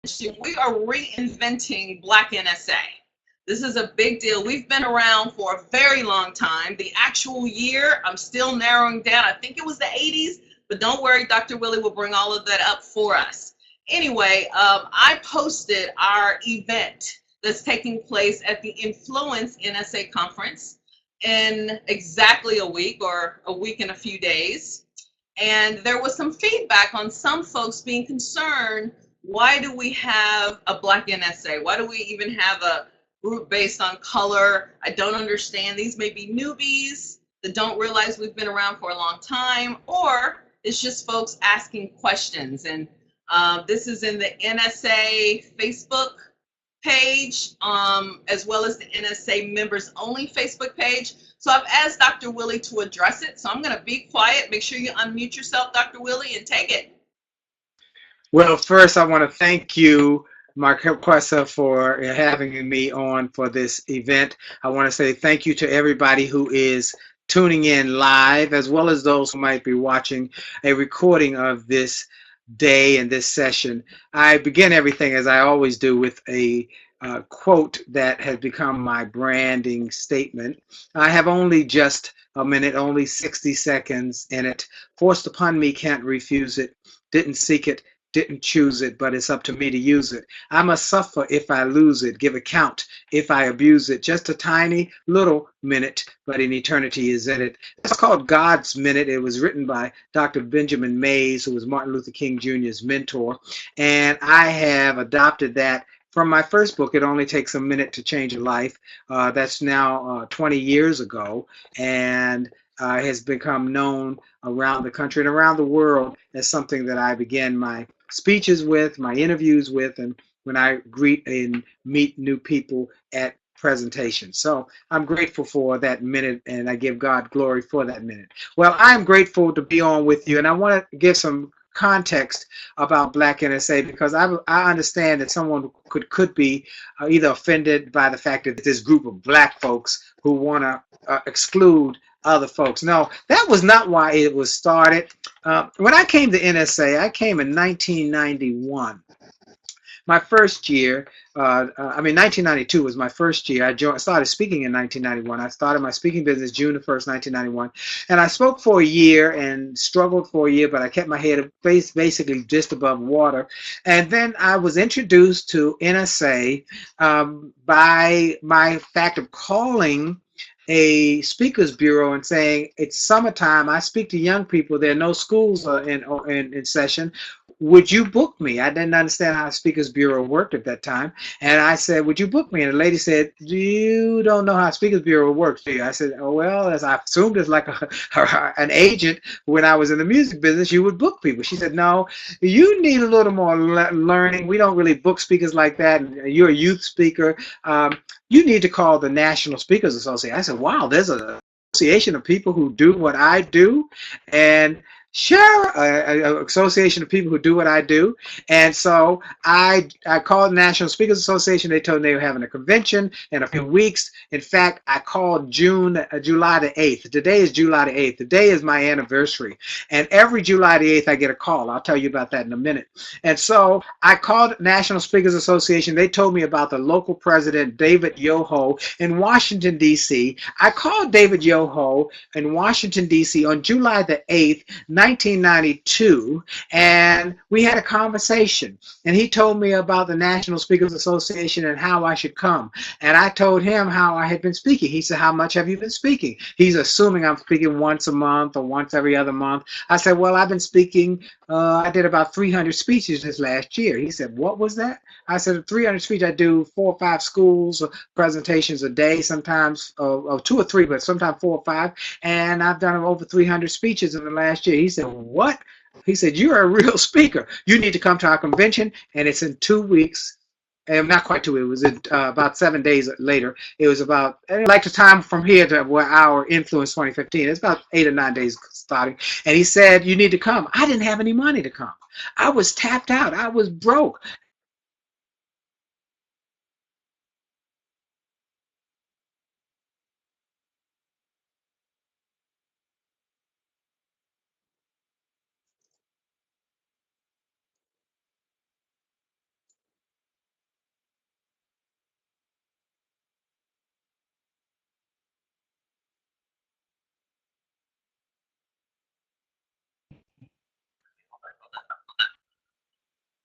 We are reinventing Black NSA. This is a big deal. We've been around for a very long time. The actual year, I'm still narrowing down. I think it was the 80s, but don't worry, Dr. Willie will bring all of that up for us. Anyway, I posted our event that's taking place at the Influence NSA conference in exactly a week, or a week and a few days. And there was some feedback on some folks being concerned, why do we have a Black NSA? Why do we even have a group based on color? I don't understand. These may be newbies that don't realize we've been around for a long time, or it's just folks asking questions. And this is in the NSA Facebook page, as well as the NSA members only Facebook page. So I've asked Dr. Willie to address it. So I'm going to be quiet. Make sure you unmute yourself, Dr. Willie, and take it. Well, first, I want to thank you, Marquessa, for having me on for this event. I want to say thank you to everybody who is tuning in live, as well as those who might be watching a recording of this day and this session. I begin everything, as I always do, with a quote that has become my branding statement. I have only just a minute, only 60 seconds in it. Forced upon me, can't refuse it. Didn't seek it, didn't choose it, but it's up to me to use it. I must suffer if I lose it, give account if I abuse it. Just a tiny little minute, but an eternity is in it. It's called God's Minute. It was written by Dr. Benjamin Mays, who was Martin Luther King Jr.'s mentor, and I have adopted that from my first book, It Only Takes a Minute to Change a Life. That's now 20 years ago, and has become known around the country and around the world as something that I begin my speeches with, my interviews with, and when I greet and meet new people at presentations. So I'm grateful for that minute, and I give God glory for that minute. Well, I'm grateful to be on with you, and I want to give some context about Black NSA, because I understand that someone could be either offended by the fact that this group of Black folks who want to exclude other folks. No, that was not why it was started. When I came to NSA, I came in 1991. My first year, 1992 was my first year. I started speaking in 1991. I started my speaking business June the 1st, 1991. And I spoke for a year and struggled for a year, but I kept my head basically just above water. And then I was introduced to NSA by my fact of calling a speakers bureau and saying, it's summertime, I speak to young people, there are no schools in session, would you book me? I didn't understand how a speakers bureau worked at that time, and I said, would you book me? And the lady said, you don't know how a speakers bureau works, do you? I said, oh, well, as I assumed it's like an agent. When I was in the music business, you would book people. She said, no, you need a little more learning. We don't really book speakers like that. You're a youth speaker. You need to call the National Speakers Association. I said, wow, there's an association of people who do what I do, and sure, an association of people who do what I do. And so I called the National Speakers Association. They told me they were having a convention in a few weeks. In fact, I called July the 8th. Today is July the 8th. Today is my anniversary. And every July the 8th, I get a call. I'll tell you about that in a minute. And so I called National Speakers Association. They told me about the local president, David Yoho, in Washington, D.C. I called David Yoho in Washington, D.C. on July the 8th, 1992, and we had a conversation, and he told me about the National Speakers Association and how I should come, and I told him how I had been speaking. He said, how much have you been speaking? He's assuming I'm speaking once a month or once every other month. I said, well, I've been speaking, I did about 300 speeches this last year. He said, what was that? I said, 300 speeches. I do 4 or 5 schools presentations a day, sometimes 2 or 3, but sometimes 4 or 5, and I've done over 300 speeches in the last year. He said, what? He said, you're a real speaker. You need to come to our convention, and it's in 2 weeks. And not quite 2. It was about 7 days later. It was about like the time from here to where our Influence 2015. It's about 8 or 9 days starting. And he said, you need to come. I didn't have any money to come. I was tapped out. I was broke.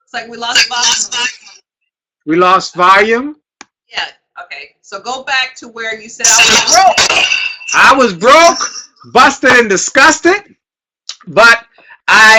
It's like we lost volume. We lost volume. Yeah. Okay. So go back to where you said I was broke. I was broke, busted, and disgusted. But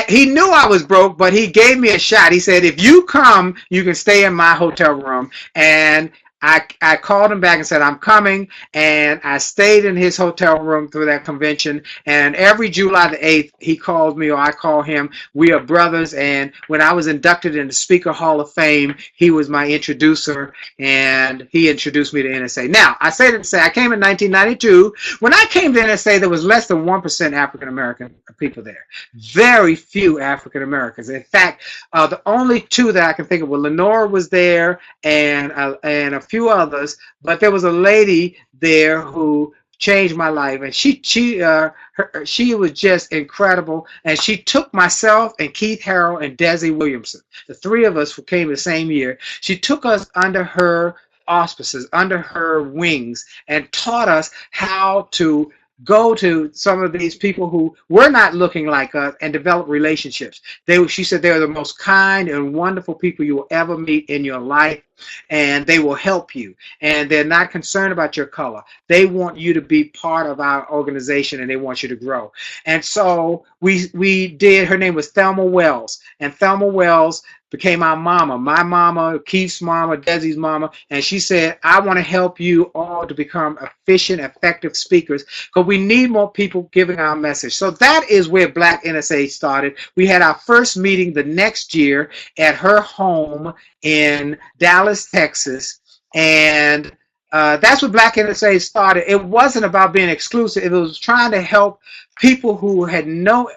he knew I was broke, but he gave me a shot. He said, if you come, you can stay in my hotel room. And I called him back and said, I'm coming. And I stayed in his hotel room through that convention. And every July the 8th, he called me or I call him. We are brothers. And when I was inducted in the Speaker Hall of Fame, he was my introducer. And he introduced me to NSA. Now, I say that to say I came in 1992. When I came to NSA, there was less than 1% African-American people there. Very few African-Americans. In fact, the only two that I can think of were Lenora was there and a few others, but there was a lady there who changed my life, and she was just incredible. And she took myself and Keith Harrell and Desi Williamson, the three of us who came the same year. She took us under her auspices, under her wings, and taught us how to go to some of these people who were not looking like us and develop relationships. She said they're the most kind and wonderful people you will ever meet in your life, and they will help you. And they're not concerned about your color. They want you to be part of our organization, and they want you to grow. And so we did. Her name was Thelma Wells, and Thelma Wells became our mama, my mama, Keith's mama, Desi's mama, and she said, I want to help you all to become efficient, effective speakers, because we need more people giving our message. So that is where Black NSA started. We had our first meeting the next year at her home in Dallas, Texas, and that's what Black NSA started. It wasn't about being exclusive. It was trying to help people who had no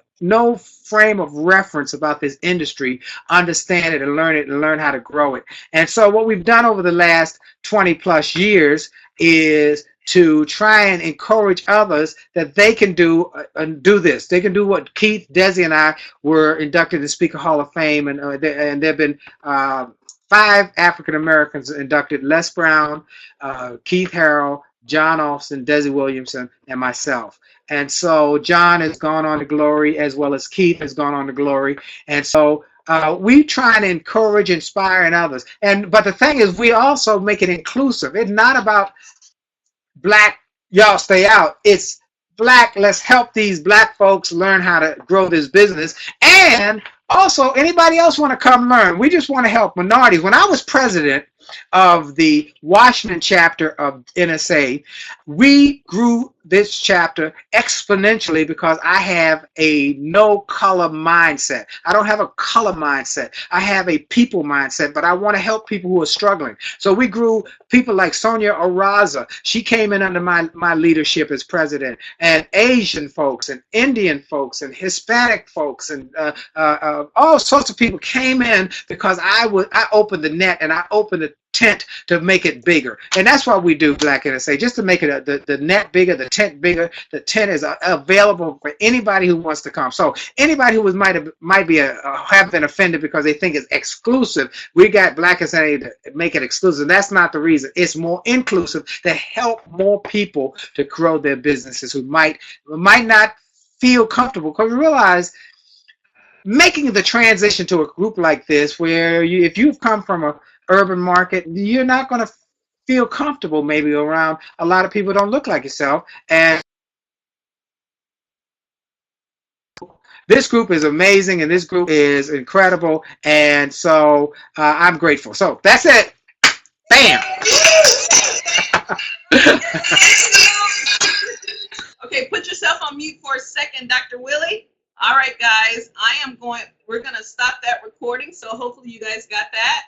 frame of reference about this industry understand it and learn how to grow it. And so what we've done over the last 20 plus years is to try and encourage others that they can do this. They can do what Keith, Desi, and I were inducted in the Speaker Hall of Fame, and there have been 5 African Americans inducted: Les Brown, Keith Harrell, John Austin, Desi Williamson, and myself. And so John has gone on to glory, as well as Keith has gone on to glory. And so we try to encourage, inspire, and others. But the thing is, we also make it inclusive. It's not about Black, y'all stay out. It's Black, let's help these Black folks learn how to grow this business. And also, anybody else want to come learn? We just want to help minorities. When I was president of the Washington chapter of NSA, we grew this chapter exponentially because I have a no color mindset. I don't have a color mindset. I have a people mindset, but I want to help people who are struggling. So we grew people like Sonia Araza. She came in under my leadership as president, and Asian folks and Indian folks and Hispanic folks and all sorts of people came in because I opened the net and I opened the tent to make it bigger. And that's why we do Black NSA, just to make it the net bigger, the tent bigger. The tent is available for anybody who wants to come. So anybody who might have been offended because they think it's exclusive, we got Black NSA to make it exclusive. That's not the reason. It's more inclusive to help more people to grow their businesses who might not feel comfortable, because we realize making the transition to a group like this, where if you've come from a urban market, you're not going to feel comfortable maybe around a lot of people who don't look like yourself. And this group is amazing, and this group is incredible, and so I'm grateful. So that's it. Bam. Okay, put yourself on mute for a second, Dr. Willie. All right, guys, we're going to stop that recording, so hopefully you guys got that.